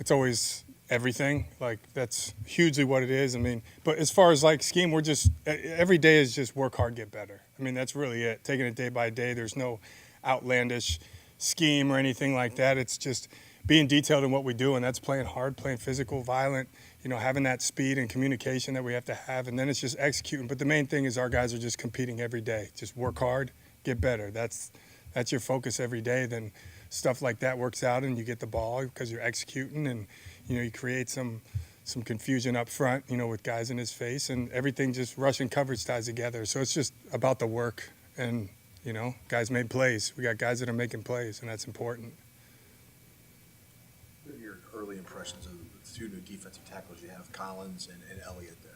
it's always everything. Like, that's hugely what it is. I mean, but as far as like scheme, we're just every day is just work hard, get better. I mean, that's really it. Taking it day by day. There's no outlandish scheme or anything like that. It's just being detailed in what we do, and that's playing hard, playing physical, violent, having that speed and communication that we have to have, and then it's just executing. But the main thing is our guys are just competing every day. Just work hard, get better. That's your focus every day. Then stuff like that works out, and you get the ball because you're executing, and you create some confusion up front, with guys in his face, and everything just rush and coverage ties together. So it's just about the work, and guys made plays. We got guys that are making plays, and that's important. What are your early impressions of the two new defensive tackles you have, Collins and Elliott there?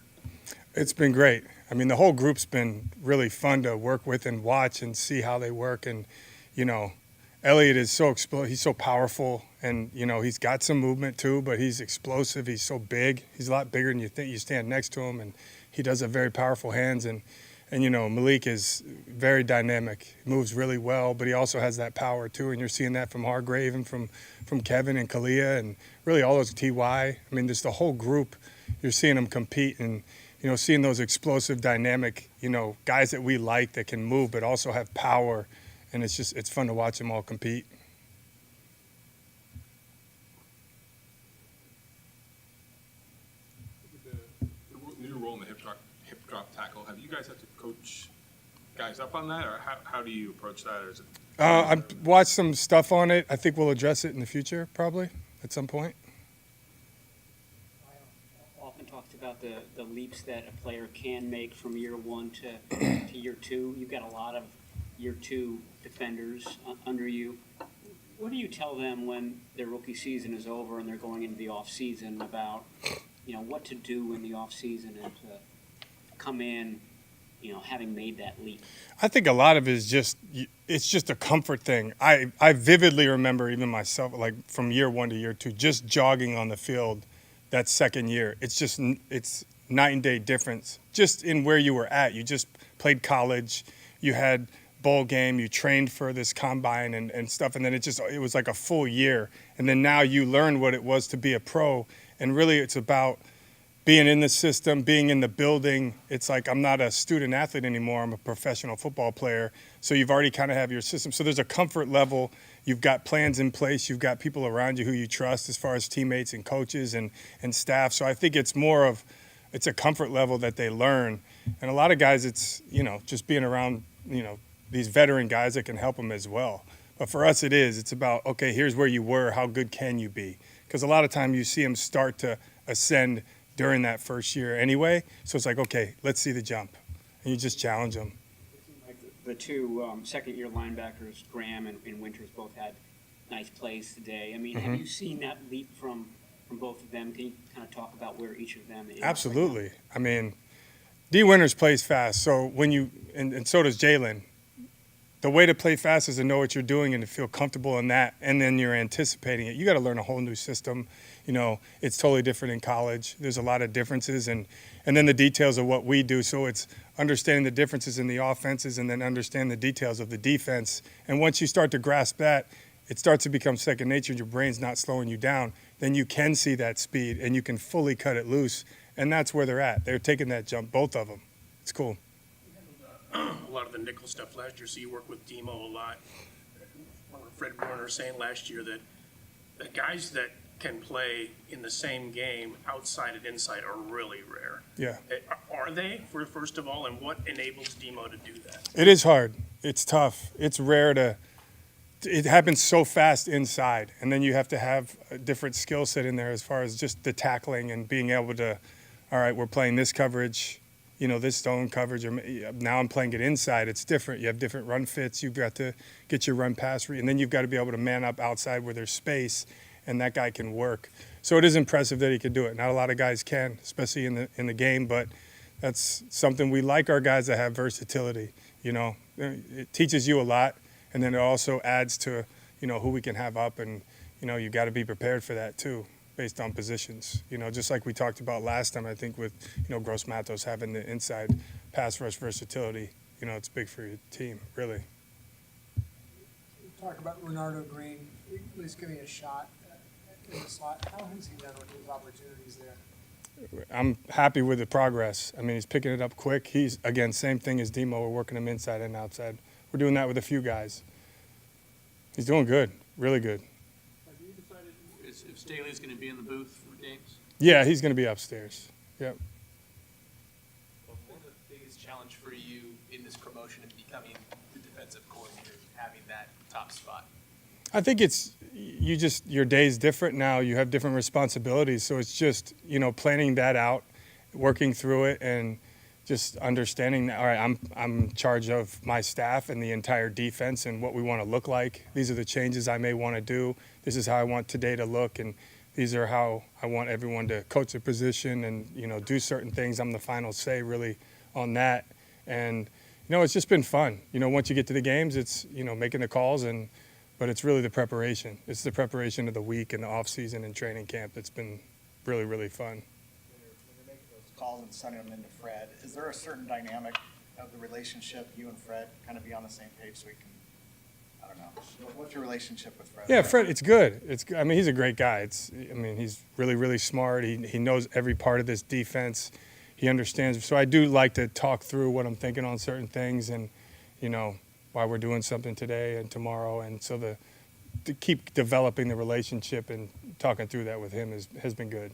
It's been great. I mean, the whole group's been really fun to work with and watch and see how they work. And, Elliott is so he's so powerful, and, he's got some movement too, but he's explosive. He's so big. He's a lot bigger than you think. You stand next to him, and he does have very powerful hands. And Malik is very dynamic. He moves really well, but he also has that power too. And you're seeing that from Hargrave and from Kevin and Kalia and really all those TY. I mean, there's the whole group. You're seeing them compete and, seeing those explosive, dynamic, guys that we like that can move but also have power. And it's fun to watch them all compete. The new role in the hip drop tackle, have you guys had to coach guys up on that, or how do you approach that? Or is it? I've watched some stuff on it. I think we'll address it in the future, probably, at some point. Often talks about the leaps that a player can make from year one to year two. You've got a lot of year two defenders under you. What do you tell them when their rookie season is over and they're going into the off season about, what to do in the off season and to come in, having made that leap? I think a lot of it is it's just a comfort thing. I vividly remember even myself, like from year one to year two, just jogging on the field that second year. It's night and day difference just in where you were at. You just played college, you had bowl game, you trained for this combine and stuff, and then it was like a full year. And then now you learn what it was to be a pro, and really it's about being in the system, being in the building. It's like I'm not a student athlete anymore, I'm a professional football player. So you've already kind of have your system. So there's a comfort level. You've got plans in place. You've got people around you who you trust as far as teammates and coaches and staff. So I think it's a comfort level that they learn. And a lot of guys, it's, just being around, these veteran guys that can help them as well. But for us, it's about, okay, here's where you were. How good can you be? Because a lot of time you see them start to ascend during that first year anyway. So it's like, okay, let's see the jump. And you just challenge them. The two second-year linebackers, Graham and Winters, both had nice plays today. I mean, Have you seen that leap from both of them? Can you kind of talk about where each of them is? Absolutely. Right, I mean, D. Winters plays fast. So and so does Jalen. The way to play fast is to know what you're doing and to feel comfortable in that, and then you're anticipating it. You got to learn a whole new system. It's totally different in college. There's a lot of differences, and then the details of what we do. So it's understanding the differences in the offenses and then understand the details of the defense. And once you start to grasp that, it starts to become second nature and your brain's not slowing you down. Then you can see that speed and you can fully cut it loose. And that's where they're at. They're taking that jump, both of them. It's cool. A lot of the nickel stuff last year, so you work with Demo a lot. Fred Warner saying last year that the guys that can play in the same game outside and inside are really rare. Yeah. Are they, first of all, and what enables Demo to do that? It is hard. It's tough. It's rare it happens so fast inside, and then you have to have a different skill set in there as far as just the tackling and being able to, all right, we're playing this coverage, this zone coverage, or now I'm playing it inside. It's different. You have different run fits. You've got to get your run pass, and then you've got to be able to man up outside where there's space, and that guy can work. So it is impressive that he can do it. Not a lot of guys can, especially in the game, but that's something we like our guys that have versatility. It teaches you a lot, and then it also adds to, who we can have up, and, you've got to be prepared for that too, based on positions. Just like we talked about last time, I think with, Gross Matos having the inside pass rush versatility, it's big for your team, really. Talk about Renardo Green. At least give me a shot. in the slot. How has he done with his opportunities there? I'm happy with the progress. I mean, he's picking it up quick. He's, again, same thing as Demo. We're working him inside and outside. We're doing that with a few guys. He's doing good, really good. Have you decided if Staley's going to be in the booth for games? Yeah, he's going to be upstairs. Yep. What's been the biggest challenge for you in this promotion of becoming the defensive coordinator, having that top spot? I think it's your day's different now. You have different responsibilities, so it's just planning that out, working through it, and just understanding that. All right, I'm in charge of my staff and the entire defense and what we want to look like. These are the changes I may want to do. This is how I want today to look, and these are how I want everyone to coach a position and do certain things. I'm the final say really on that, and it's just been fun. Once you get to the games, it's making the calls but it's really the preparation. It's the preparation of the week and the off season and training camp that's been really, really fun. When you're making those calls and sending them into Fred, is there a certain dynamic of the relationship, you and Fred, kind of be on the same page so we can, I don't know, what's your relationship with Fred? Yeah, Fred, it's good. I mean, he's a great guy. He's really, really smart. He knows every part of this defense. He understands. So I do like to talk through what I'm thinking on certain things and, why we're doing something today and tomorrow. And so to keep developing the relationship and talking through that with him has been good.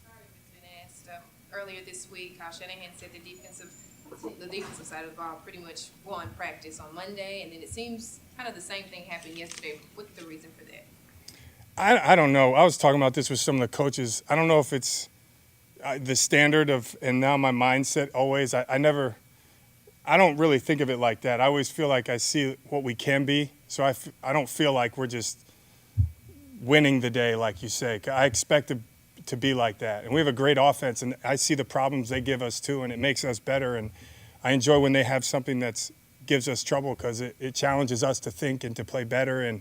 Sorry if it's been asked. Earlier this week, Kyle Shanahan said the defensive side of the ball pretty much won practice on Monday, and then it seems kind of the same thing happened yesterday. What's the reason for that? I don't know. I was talking about this with some of the coaches. I don't know if it's the standard and now my mindset always, I don't really think of it like that. I always feel like I see what we can be, so I don't feel like we're just winning the day, like you say. I expect to be like that. And we have a great offense, and I see the problems they give us too, and it makes us better. And I enjoy when they have something that gives us trouble because it challenges us to think and to play better. And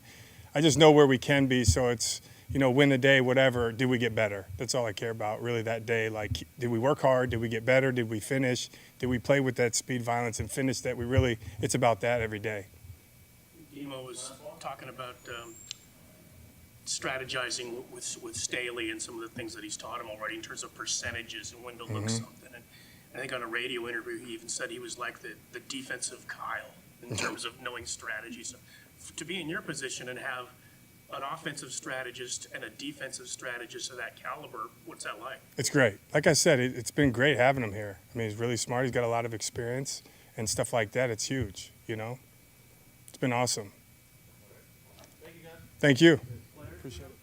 I just know where we can be, so it's, win the day, whatever. Did we get better? That's all I care about, really, that day. Like, did we work hard? Did we get better? Did we finish? Did we play with that speed, violence, and finish that? It's about that every day. Demo was talking about strategizing with Staley and some of the things that he's taught him already in terms of percentages and when to look something. And I think on a radio interview, he even said he was like the defensive Kyle in terms of knowing strategy. So to be in your position and have an offensive strategist and a defensive strategist of that caliber, what's that like? It's great. Like I said, it's been great having him here. I mean, he's really smart. He's got a lot of experience and stuff like that. It's huge, It's been awesome. Thank you, guys. Thank you. Appreciate it.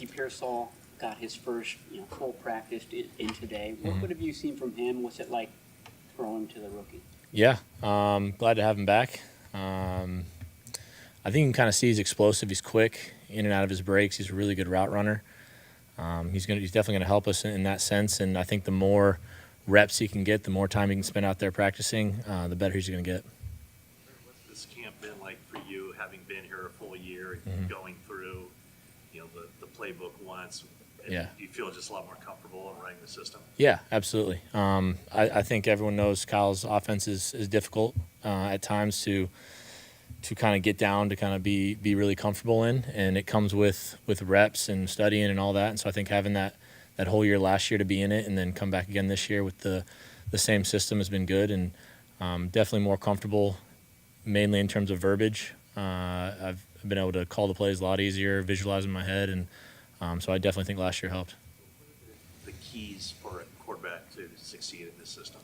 Ricky Pearsall got his first full practice in today. What have you seen from him? What's it like throwing to the rookie? Yeah, glad to have him back. I think you can kind of see he's explosive. He's quick in and out of his breaks. He's a really good route runner. He's definitely gonna help us in that sense. And I think the more reps he can get, the more time he can spend out there practicing, the better he's gonna get. What's this camp been like for you, having been here a full year and going through, the playbook once? And Yeah. you feel just a lot more comfortable in running the system? Yeah, absolutely. I think everyone knows Kyle's offense is difficult at times to kind of get down to kind of be really comfortable in, and it comes with reps and studying and all that. And so I think having that whole year last year to be in it and then come back again this year with the same system has been good, and definitely more comfortable, mainly in terms of verbiage. I've been able to call the plays a lot easier, visualize in my head, and so I definitely think last year helped. The keys for a quarterback to succeed in this system?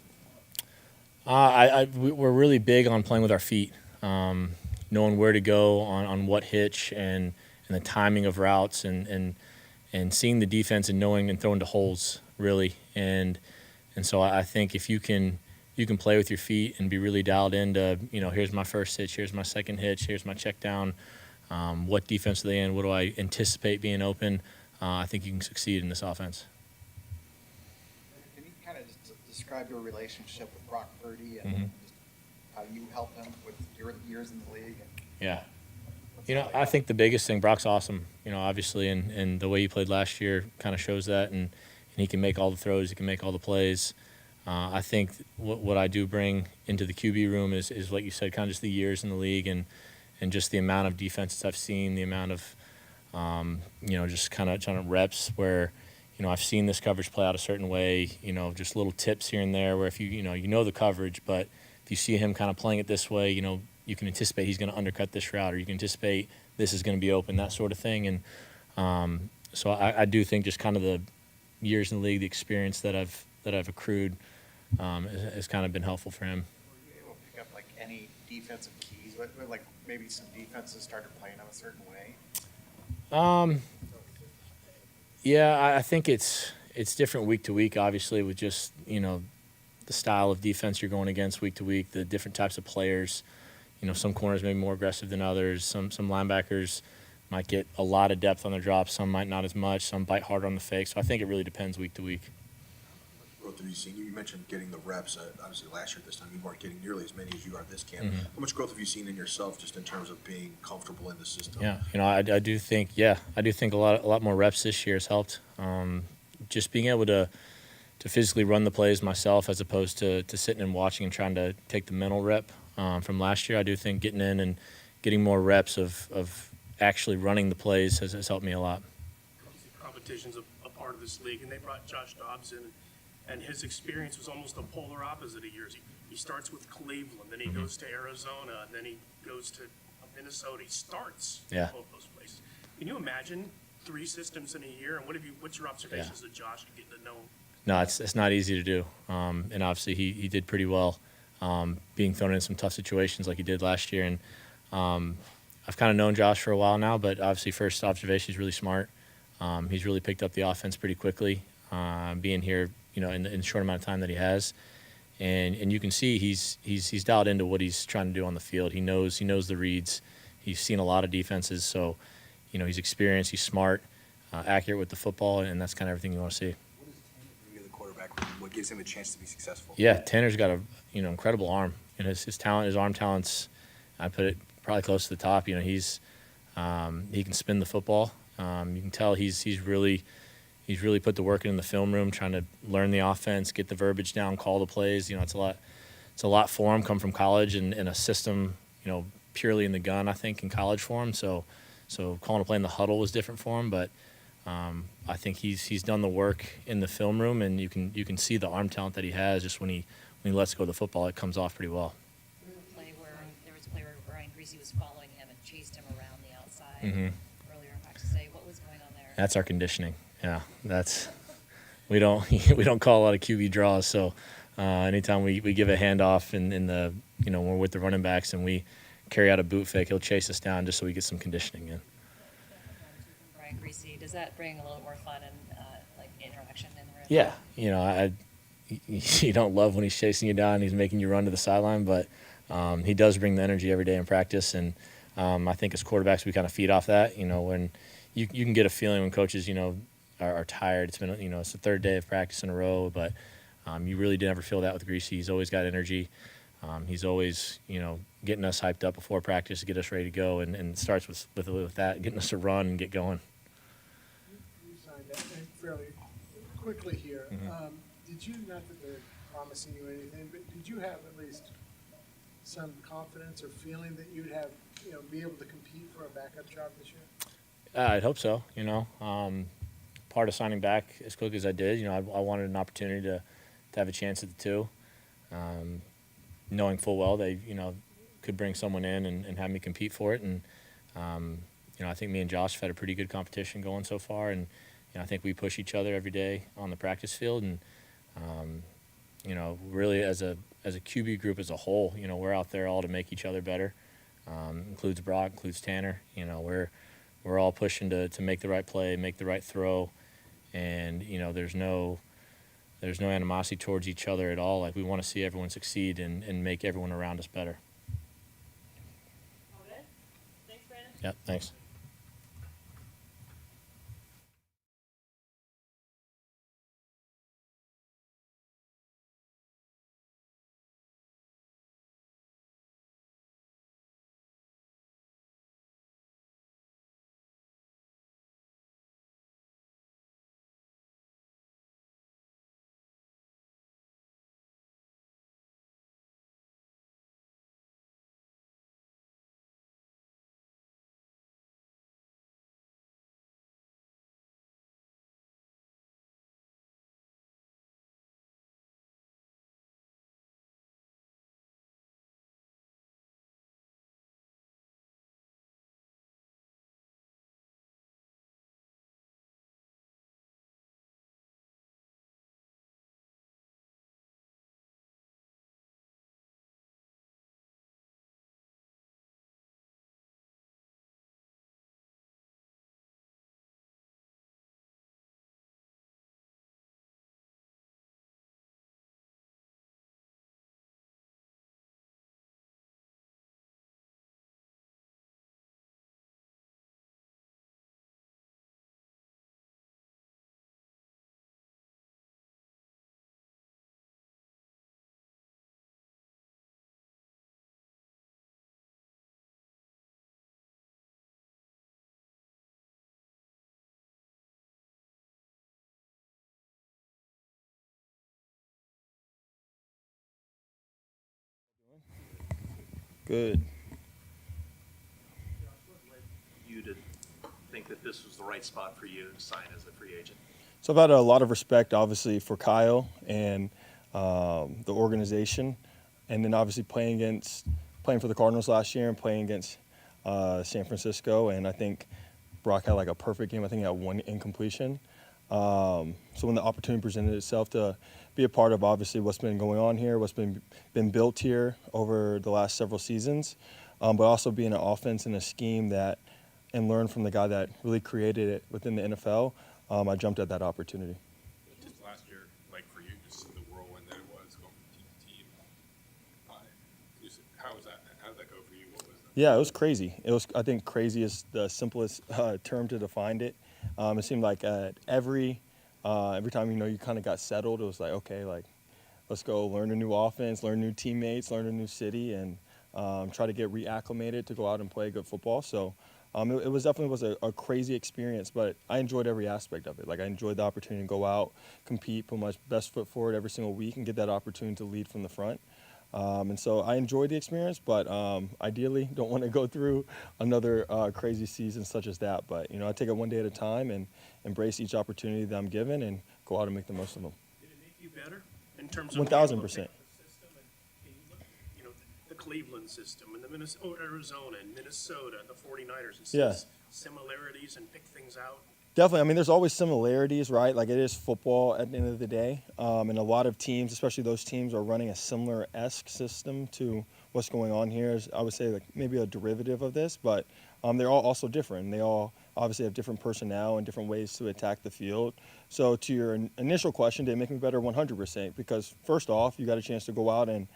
We're really big on playing with our feet, knowing where to go on what hitch and the timing of routes and seeing the defense and knowing and throwing to holes really. And so I think if you can play with your feet and be really dialed into, here's my first hitch, here's my second hitch, here's my check down, what defense are they in, what do I anticipate being open, I think you can succeed in this offense. Can you kind of just describe your relationship with Brock Purdy and just how you help him with your years in the league? Yeah. What's that like? I think the biggest thing, Brock's awesome, obviously, and the way he played last year kind of shows that, and he can make all the throws, he can make all the plays. I think what I do bring into the QB room is like you said, kind of just the years in the league and just the amount of defenses I've seen, the amount of, just kind of reps where, I've seen this coverage play out a certain way, just little tips here and there where if you know the coverage, but if you see him kind of playing it this way, you can anticipate he's going to undercut this route, or you can anticipate this is going to be open, that sort of thing. And so I do think just kind of the years in the league, the experience that I've accrued has kind of been helpful for him. Were you able to pick up like any defensive keys? What like maybe some defenses started playing them a certain way? Yeah, I think it's different week to week, obviously, with just, the style of defense you're going against week to week, the different types of players. Some corners may be more aggressive than others. Some linebackers might get a lot of depth on their drops. Some might not as much. Some bite harder on the fake. So I think it really depends week to week. What growth have you seen? You mentioned getting the reps. Obviously, last year at this time, you weren't getting nearly as many as you are this camp. How much growth have you seen in yourself just in terms of being comfortable in the system? Yeah, I do think a lot more reps this year has helped. Just being able to physically run the plays myself as opposed to sitting and watching and trying to take the mental rep from last year. I do think getting in and getting more reps of actually running the plays has helped me a lot. Competition's a part of this league, and they brought Josh Dobbs in, and his experience was almost the polar opposite of yours. He starts with Cleveland, then he goes to Arizona, and then he goes to Minnesota. He starts in both those places. Can you imagine 3 systems in a year? And what's your observations of Josh getting to know him? No, it's not easy to do, and obviously he did pretty well, being thrown in some tough situations like he did last year. And I've kind of known Josh for a while now, but obviously first observation, he's really smart. He's really picked up the offense pretty quickly, being here, in the short amount of time that he has, and you can see he's dialed into what he's trying to do on the field. He knows the reads. He's seen a lot of defenses, so he's experienced. He's smart, accurate with the football, and that's kind of everything you want to see. The quarterback, what gives him a chance to be successful? Yeah, Tanner's got a incredible arm, and his talent, his arm talents, I put it probably close to the top. He's he can spin the football. You can tell he's really put the work in the film room, trying to learn the offense, get the verbiage down, call the plays. It's a lot for him. Come from college and in a system, purely in the gun. I think in college for him. So calling a play in the huddle was different for him, but I think he's done the work in the film room, and you can see the arm talent that he has. Just when he lets go of the football, it comes off pretty well. There was a play where Brian Greasy was following him and chased him around the outside earlier in practice. What was going on there? That's our conditioning. Yeah, we don't call a lot of QB draws. So anytime we give a handoff in the when we're with the running backs and we carry out a boot fake, he'll chase us down just so we get some conditioning in. Ryan Greasy. Does that bring a little more fun and like interaction in the room? Yeah, you don't love when he's chasing you down and he's making you run to the sideline, but he does bring the energy every day in practice, and I think as quarterbacks we kind of feed off that. When you can get a feeling when coaches are tired. It's been it's the third day of practice in a row, but you really never feel that with Greasy. He's always got energy. He's always getting us hyped up before practice to get us ready to go, and it starts with that, getting us to run and get going. You signed that fairly quickly here. Did you, not that they're promising you anything, but did you have at least some confidence or feeling that you'd have, be able to compete for a backup job this year? I'd hope so. Part of signing back as quick as I did, I wanted an opportunity to have a chance at the two, knowing full well they could bring someone in and have me compete for it. And I think me and Josh have had a pretty good competition going so far, and I think we push each other every day on the practice field. And really as a QB group as a whole, we're out there all to make each other better. Includes Brock, includes Tanner. We're all pushing to make the right play, make the right throw, and there's no animosity towards each other at all. Like, we want to see everyone succeed and make everyone around us better. All good? Thanks, Brandon. Yep, thanks. Good. You to think that this was the right spot for you to sign as a free agent? So I've had a lot of respect, obviously, for Kyle and the organization, and then obviously playing for the Cardinals last year and playing against San Francisco. And I think Brock had like a perfect game. I think he had one incompletion. So when the opportunity presented itself to be a part of obviously what's been going on here, what's been built here over the last several seasons, but also be in an offense and a scheme and learn from the guy that really created it within the NFL, I jumped at that opportunity. Just last year, like for you, just the whirlwind that it was going from team to team. How was that? How did that go for you? What was that? Yeah, it was crazy. I think crazy is the simplest term to define it. It seemed like every time you kind of got settled, it was like, okay, like let's go learn a new offense, learn new teammates, learn a new city, and try to get reacclimated to go out and play good football. So it was definitely a crazy experience, but I enjoyed every aspect of it. Like, I enjoyed the opportunity to go out, compete, put my best foot forward every single week, and get that opportunity to lead from the front. And so I enjoyed the experience, but ideally don't want to go through another crazy season such as that. But, I take it one day at a time and embrace each opportunity that I'm given and go out and make the most of them. Did it make you better in terms of 1,000%. the Cleveland system and the Arizona and Minnesota and the 49ers and Yeah. similarities and pick things out? Definitely. I mean, there's always similarities, right? Like, it is football at the end of the day. And a lot of teams, especially those teams, are running a similar-esque system to what's going on here. I would say, like, maybe a derivative of this, but they're all also different. They all obviously have different personnel and different ways to attack the field. So to your initial question, did it make me better? 100%. Because first off, you got a chance to go out and,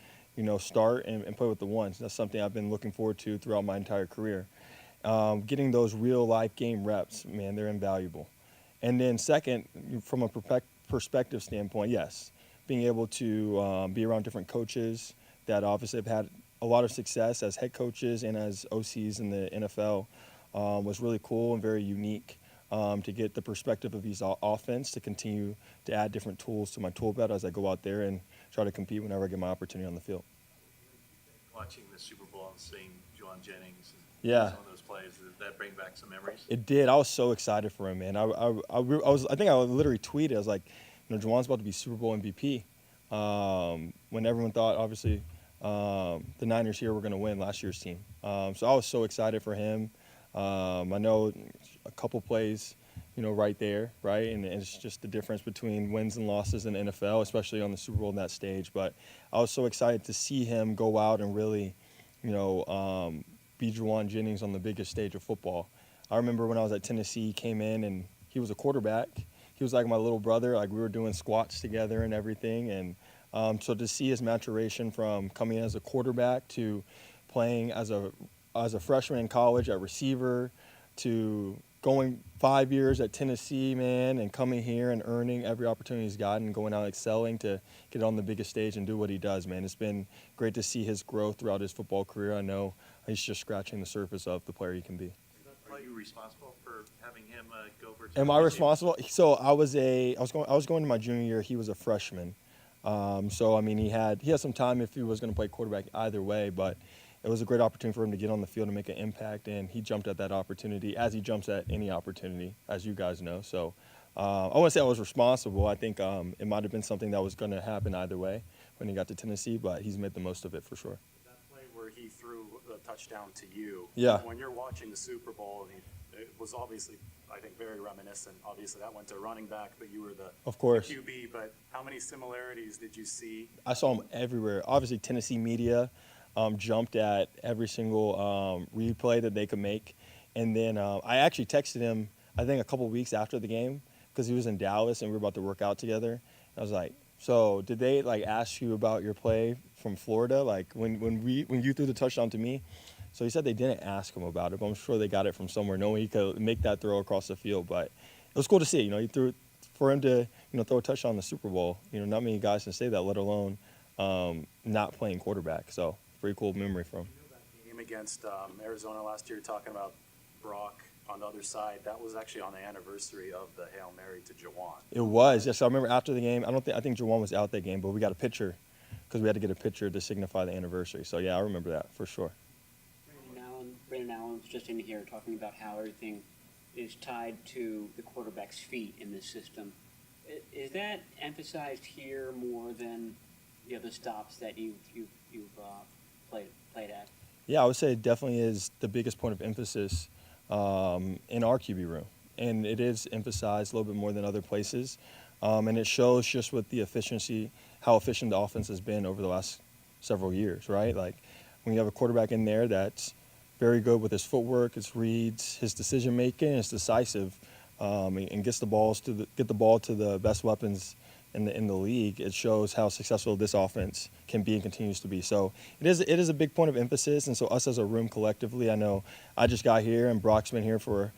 start and play with the ones. That's something I've been looking forward to throughout my entire career. Getting those real life game reps, man, they're invaluable. And then second, from a perspective standpoint, yes, being able to be around different coaches that obviously have had a lot of success as head coaches and as OCs in the NFL was really cool and very unique to get the perspective of these offense to continue to add different tools to my tool belt as I go out there and try to compete whenever I get my opportunity on the field. Watching the Super Bowl and seeing Juwan Jennings and Yeah. some of those plays, did that bring back some memories? It did. I was so excited for him, man. I think I literally tweeted. I was like, Juwan's about to be Super Bowl MVP. When everyone thought, obviously, the Niners here were going to win last year's team. So I was so excited for him. I know a couple plays, right there, right? And it's just the difference between wins and losses in the NFL, especially on the Super Bowl in that stage. But I was so excited to see him go out and really, be Juwan Jennings on the biggest stage of football. I remember when I was at Tennessee, he came in and he was a quarterback. He was like my little brother. Like we were doing squats together and everything. And so to see his maturation from coming in as a quarterback to playing as a freshman in college at receiver to going 5 years at Tennessee, man, and coming here and earning every opportunity he's gotten and going out excelling to get on the biggest stage and do what he does, man. It's been great to see his growth throughout his football career. I know he's just scratching the surface of the player he can be. Are you responsible for having him go for? Am I responsible? So I was going to my junior year. He was a freshman. So I mean, he had some time if he was going to play quarterback either way, but it was a great opportunity for him to get on the field and make an impact, and he jumped at that opportunity as he jumps at any opportunity, as you guys know. So I wouldn't say I was responsible. I think it might have been something that was going to happen either way when he got to Tennessee, but he's made the most of it for sure. That play where he threw the touchdown to you. Yeah. When you're watching the Super Bowl, it was obviously, I think, very reminiscent. Obviously, that went to running back, but you were the Of course. QB. But how many similarities did you see? I saw him everywhere. Obviously, Tennessee media jumped at every single replay that they could make. And then I actually texted him, I think, a couple weeks after the game because he was in Dallas and we were about to work out together. I was like, so did they ask you about your play from Florida, when you threw the touchdown to me? So he said they didn't ask him about it, but I'm sure they got it from somewhere, knowing he could make that throw across the field. But it was cool to see. He threw for him to throw a touchdown in the Super Bowl. Not many guys can say that, let alone not playing quarterback. So pretty cool memory from him. Game against Arizona last year, talking about Brock on the other side. That was actually on the anniversary of the Hail Mary to Juwan. It was, yes. I remember after the game. I think Juwan was out that game, but we got a picture because we had to get a picture to signify the anniversary. So yeah, I remember that for sure. Brandon Allen's just in here talking about how everything is tied to the quarterback's feet in this system. Is that emphasized here more than the other stops that you've played at? Yeah, I would say it definitely is the biggest point of emphasis in our QB room. And it is emphasized a little bit more than other places. And it shows just with the efficiency, how efficient the offense has been over the last several years, right? Like when you have a quarterback in there that's very good with his footwork, his reads, his decision making, is decisive, and gets the ball to the best weapons in the league. It shows how successful this offense can be and continues to be. So it is a big point of emphasis. And so us as a room collectively, I know I just got here and Brock's been here for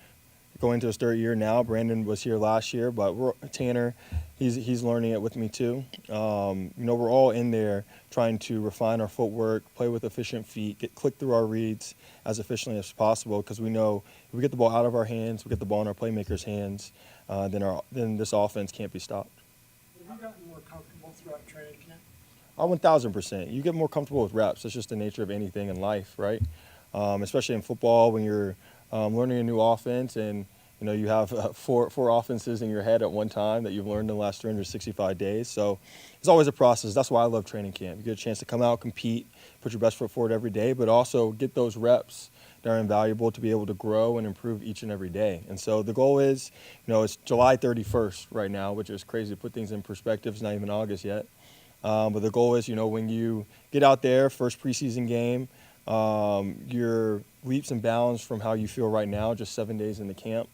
going into his third year now. Brandon was here last year, but Tanner, he's learning it with me too. We're all in there trying to refine our footwork, play with efficient feet, click through our reads as efficiently as possible, because we know if we get the ball out of our hands, we get the ball in our playmakers' hands, then this offense can't be stopped. Have you gotten more comfortable throughout training camp? 1,000%. You get more comfortable with reps. That's just the nature of anything in life, right? Especially in football when you're learning a new offense and you have four offenses in your head at one time that you've learned in the last 365 days. So it's always a process. That's why I love training camp. You get a chance to come out, compete, put your best foot forward every day, but also get those reps that are invaluable to be able to grow and improve each and every day. And so the goal is, it's July 31st right now, which is crazy to put things in perspective. It's not even August yet. But the goal is, when you get out there, first preseason game, you're leaps and bounds from how you feel right now, just 7 days into camp.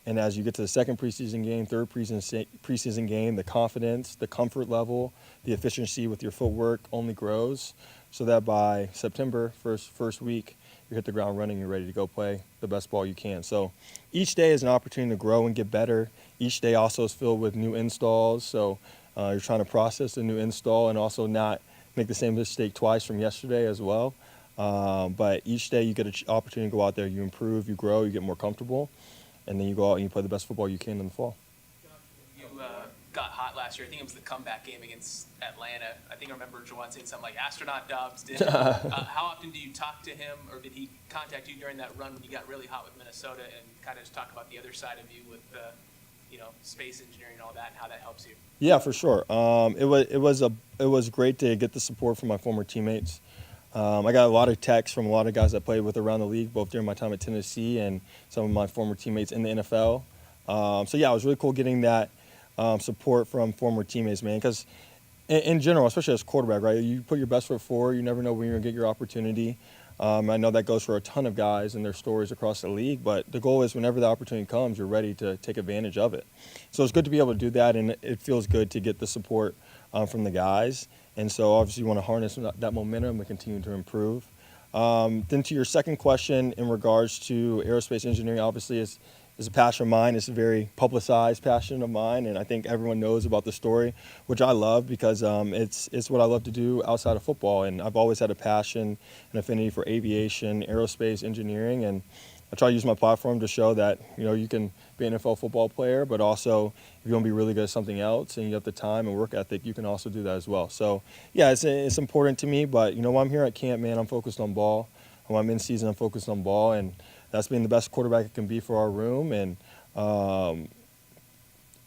And as you get to the second preseason game, third preseason game, the confidence, the comfort level, the efficiency with your footwork only grows, so that by September, first week, you hit the ground running, you're ready to go play the best ball you can. So each day is an opportunity to grow and get better. Each day also is filled with new installs, so you're trying to process the new install and also not make the same mistake twice from yesterday as well. But each day you get an opportunity to go out there, you improve, you grow, you get more comfortable, and then you go out and you play the best football you can in the fall. You got hot last year. I think it was the comeback game against Atlanta. I think I remember Juwan saying something like astronaut Dobbs did. How often do you talk to him, or did he contact you during that run when you got really hot with Minnesota, and kind of just talk about the other side of you with space engineering and all that, and how that helps you? Yeah, for sure. It was great to get the support from my former teammates. I got a lot of texts from a lot of guys I played with around the league, both during my time at Tennessee and some of my former teammates in the NFL. So yeah, it was really cool getting that support from former teammates, man. Because in general, especially as quarterback, right, you put your best foot forward. You never know when you're gonna get your opportunity. I know that goes for a ton of guys and their stories across the league, but the goal is whenever the opportunity comes, you're ready to take advantage of it. So it's good to be able to do that, and it feels good to get the support from the guys. And so obviously you want to harness that momentum and continue to improve. Then to your second question in regards to aerospace engineering, obviously is a passion of mine. It's a very publicized passion of mine, and I think everyone knows about the story, which I love because it's what I love to do outside of football. And I've always had a passion and affinity for aviation, aerospace engineering, and I try to use my platform to show that you can be an NFL football player, but also if you want to be really good at something else and you have the time and work ethic, you can also do that as well. So yeah, it's important to me. But when I'm here at camp, man, I'm focused on ball. When I'm in season, I'm focused on ball, and that's being the best quarterback it can be for our room, and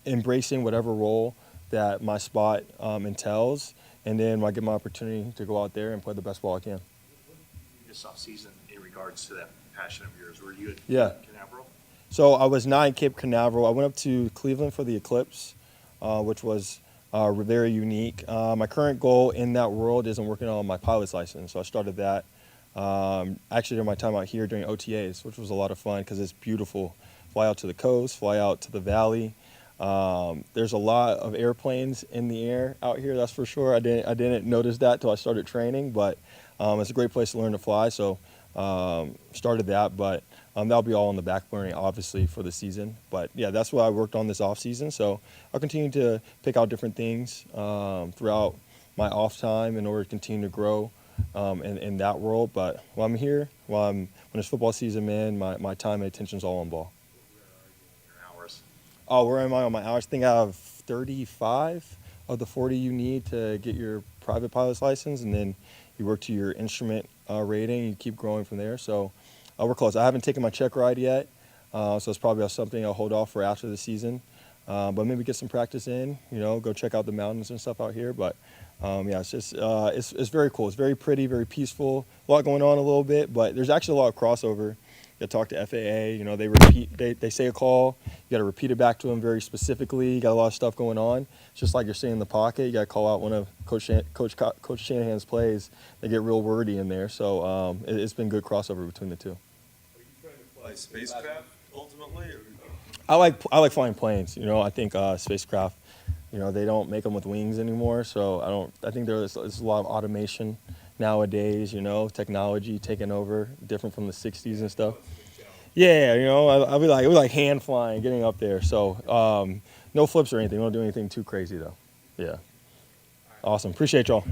embracing whatever role that my spot entails. And then when I get my opportunity to go out there and play the best ball I can. This offseason, in regards to that passion of yours, were you at Canaveral? So I was not in Cape Canaveral. I went up to Cleveland for the Eclipse, which was very unique. My current goal in that world is I'm working on my pilot's license. So I started that actually during my time out here during OTAs, which was a lot of fun because it's beautiful. Fly out to the coast, fly out to the valley. There's a lot of airplanes in the air out here, that's for sure. I didn't notice that till I started training, but it's a great place to learn to fly. So started that, but that'll be all in the back burner, obviously, for the season. But yeah, that's what I worked on this off season. So I'll continue to pick out different things throughout my off time in order to continue to grow in that world. But while I'm here, when it's football season, man, my time and attention's all on ball. Your hours? Oh, where am I on my hours? I think I have 35 of the 40 you need to get your private pilot's license, and then you work to your instrument rating. You keep growing from there. So we're close. I haven't taken my check ride yet, so it's probably something I'll hold off for after the season. But maybe get some practice in. Go check out the mountains and stuff out here. But yeah, it's just it's very cool. It's very pretty, very peaceful. A lot going on a little bit, but there's actually a lot of crossover. You got to talk to FAA. They repeat. They say a call. You got to repeat it back to them very specifically. You got a lot of stuff going on. It's just like you're sitting in the pocket. You got to call out one of Coach Shanahan's plays. They get real wordy in there. So it's been good crossover between the two. Are you trying to fly spacecraft ultimately? Or? I like flying planes. I think spacecraft. They don't make them with wings anymore. So I think there's a lot of automation nowadays. Technology taking over, different from the '60s and stuff. Yeah, I'll be like hand flying, getting up there. So no flips or anything. We don't do anything too crazy though. Yeah. Awesome. Appreciate y'all.